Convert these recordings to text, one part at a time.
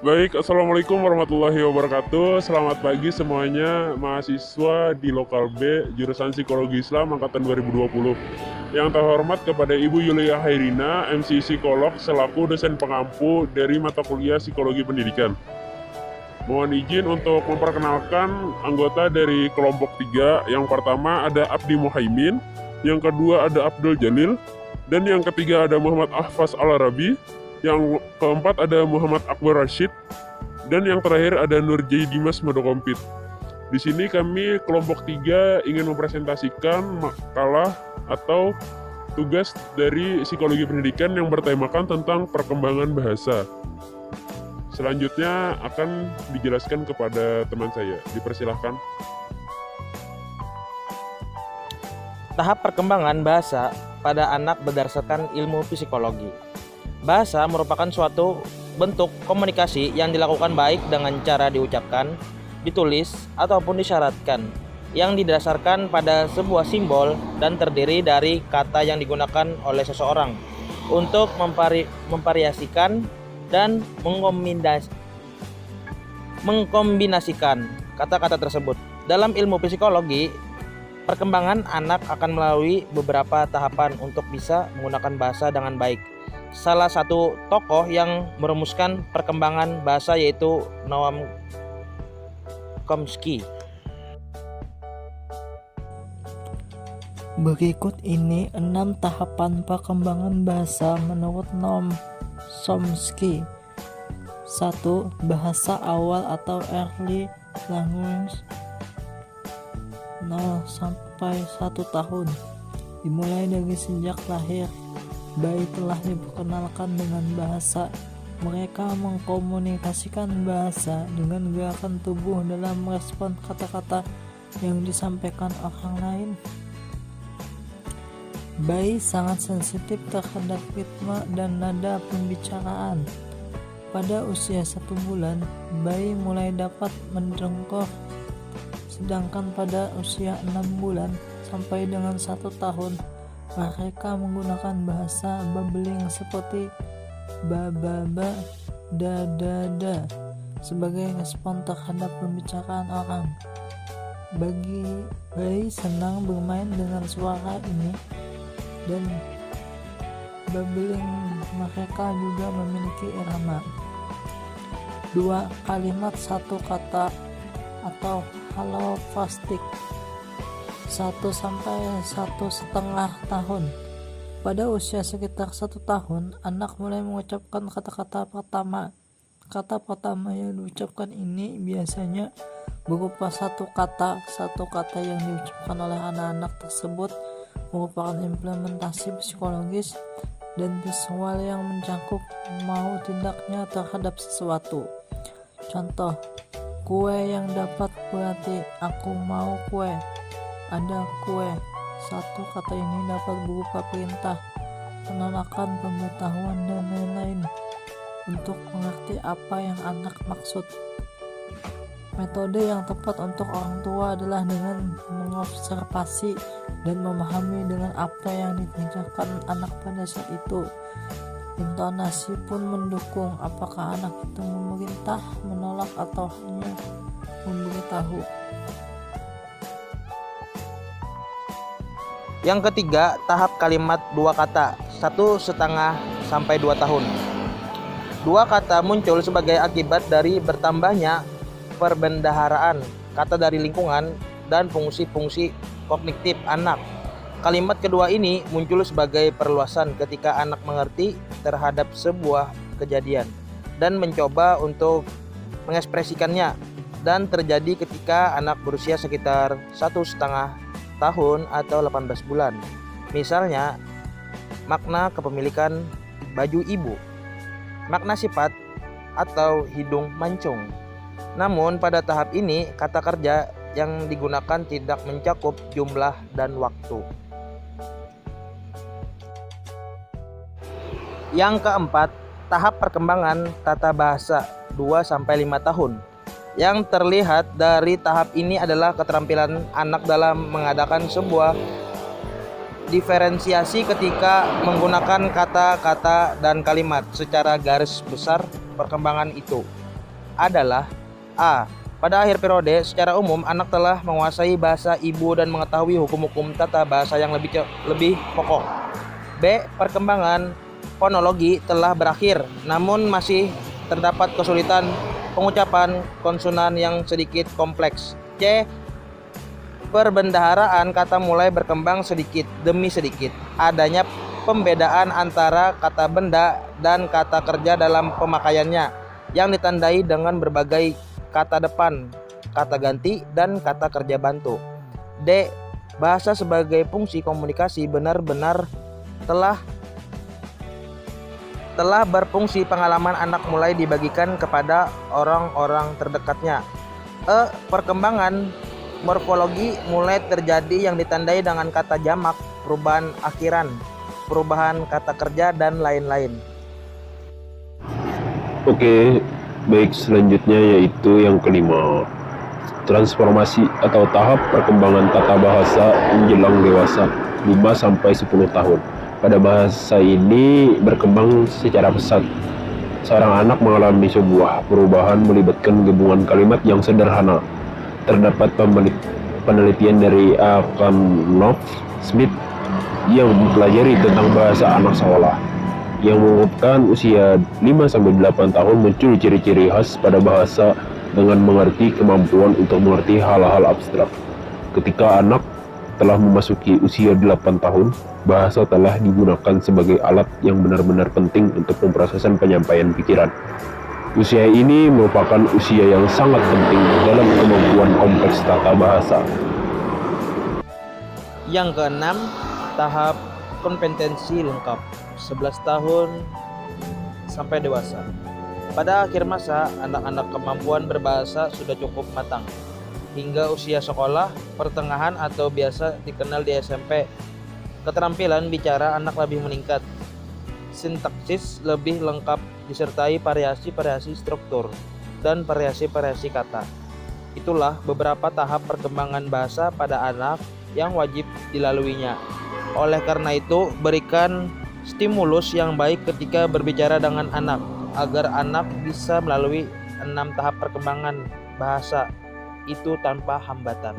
Baik, Assalamualaikum warahmatullahi wabarakatuh. Selamat pagi semuanya mahasiswa di Lokal B, jurusan Psikologi Islam Angkatan 2020. Yang terhormat kepada Ibu Yulia Hairina, MC Psikolog, selaku dosen pengampu dari mata kuliah Psikologi Pendidikan. Mohon izin untuk memperkenalkan anggota dari kelompok 3. Yang pertama ada Abdi Muhaimin, yang kedua ada Abdul Jalil, dan yang ketiga ada Muhammad Ahfaz Al-Arabi. Yang keempat ada Muhammad Akbar Rashid, dan yang terakhir ada Nur J. Dimas Modokompit. Di sini kami kelompok 3 ingin mempresentasikan makalah atau tugas dari psikologi pendidikan yang bertemakan tentang perkembangan bahasa. Selanjutnya akan dijelaskan kepada teman saya. Dipersilahkan. Tahap perkembangan bahasa pada anak berdasarkan ilmu psikologi. Bahasa merupakan suatu bentuk komunikasi yang dilakukan baik dengan cara diucapkan, ditulis, ataupun disyaratkan, yang didasarkan pada sebuah simbol dan terdiri dari kata yang digunakan oleh seseorang untuk memvariasikan dan mengkombinasikan kata-kata tersebut. Dalam ilmu psikologi, perkembangan anak akan melalui beberapa tahapan untuk bisa menggunakan bahasa dengan baik. Salah satu tokoh yang merumuskan perkembangan bahasa yaitu Noam Chomsky. Berikut ini 6 tahapan perkembangan bahasa menurut Noam Chomsky. 1. Bahasa awal atau early language 0 sampai 1 tahun. Dimulai dari sejak lahir, bayi telah diperkenalkan dengan bahasa. Mereka mengkomunikasikan bahasa dengan gerakan tubuh dalam merespon kata-kata yang disampaikan orang lain. Bayi sangat sensitif terhadap ritme dan nada pembicaraan. Pada usia 1 bulan, bayi mulai dapat mendengkur, sedangkan pada usia 6 bulan sampai dengan 1 tahun, mereka menggunakan bahasa babbling seperti ba ba ba, da da da sebagai respon terhadap pembicaraan orang. Bagi bayi senang bermain dengan suara ini, dan babbling mereka juga memiliki irama. 2. Kalimat satu kata atau halofastik 1 sampai 1,5 tahun. Pada usia sekitar 1 tahun, anak mulai mengucapkan kata-kata pertama. Kata pertama yang diucapkan ini biasanya berupa satu kata. Satu kata yang diucapkan oleh anak-anak tersebut merupakan implementasi psikologis dan visual yang mencakup mau tidaknya terhadap sesuatu. Contoh, kue yang dapat berarti aku mau kue. Ada kue. Satu kata ini dapat berupa perintah, penolakan, pengetahuan, dan lain-lain untuk mengerti apa yang anak maksud. Metode yang tepat untuk orang tua adalah dengan mengobservasi dan memahami dengan apa yang dikerjakan anak pada saat itu. Intonasi pun mendukung apakah anak itu memerintah, menolak, atau hanya memberitahu. Yang ketiga, tahap kalimat 2 kata 1,5 sampai 2 tahun. 2 kata muncul sebagai akibat dari bertambahnya perbendaharaan kata dari lingkungan dan fungsi-fungsi kognitif anak. Kalimat kedua ini muncul sebagai perluasan ketika anak mengerti terhadap sebuah kejadian dan mencoba untuk mengekspresikannya, dan terjadi ketika anak berusia sekitar 1,5 tahun atau 18 bulan. Misalnya, makna kepemilikan baju ibu, makna sifat, atau hidung mancung. Namun pada tahap ini kata kerja yang digunakan tidak mencakup jumlah dan waktu. Yang keempat, tahap perkembangan tata bahasa 2-5 tahun. Yang terlihat dari tahap ini adalah keterampilan anak dalam mengadakan sebuah diferensiasi ketika menggunakan kata-kata dan kalimat. Secara garis besar perkembangan itu adalah A. Pada akhir periode, secara umum anak telah menguasai bahasa ibu dan mengetahui hukum-hukum tata bahasa yang lebih pokok. B. Perkembangan fonologi telah berakhir, namun masih terdapat kesulitan pengucapan konsonan yang sedikit kompleks. C. Perbendaharaan kata mulai berkembang sedikit demi sedikit. Adanya pembedaan antara kata benda dan kata kerja dalam pemakaiannya yang ditandai dengan berbagai kata depan, kata ganti, dan kata kerja bantu. D. Bahasa sebagai fungsi komunikasi benar-benar telah berfungsi. Pengalaman anak mulai dibagikan kepada orang-orang terdekatnya. E. Perkembangan morfologi mulai terjadi yang ditandai dengan kata jamak, perubahan akhiran, perubahan kata kerja, dan lain-lain. Oke, baik, selanjutnya yaitu yang kelima, transformasi atau tahap perkembangan tata bahasa menjelang dewasa 5-10 tahun. Pada bahasa ini berkembang secara pesat. Seorang anak mengalami sebuah perubahan melibatkan gabungan kalimat yang sederhana. Terdapat penelitian dari A. Knopf Smith yang mempelajari tentang bahasa anak sekolah, yang mengungkapkan usia 5-8 tahun muncul ciri-ciri khas pada bahasa dengan mengerti kemampuan untuk mengerti hal-hal abstrak. Ketika anak telah memasuki usia 8 tahun, bahasa telah digunakan sebagai alat yang benar-benar penting untuk pemrosesan penyampaian pikiran. Usia ini merupakan usia yang sangat penting dalam kemampuan kompleks tata bahasa. Yang keenam, tahap kompetensi lengkap 11 tahun sampai dewasa. Pada akhir masa, anak-anak kemampuan berbahasa sudah cukup matang. Hingga usia sekolah, pertengahan atau biasa dikenal di SMP, keterampilan bicara anak lebih meningkat. Sintaksis lebih lengkap disertai variasi-variasi struktur dan variasi-variasi kata. Itulah beberapa tahap perkembangan bahasa pada anak yang wajib dilaluinya. Oleh karena itu, berikan stimulus yang baik ketika berbicara dengan anak, agar anak bisa melalui 6 tahap perkembangan bahasa itu tanpa hambatan.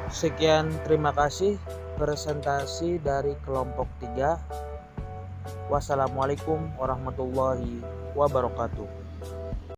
Sekian, terima kasih presentasi dari kelompok 3. Wassalamualaikum warahmatullahi wabarakatuh.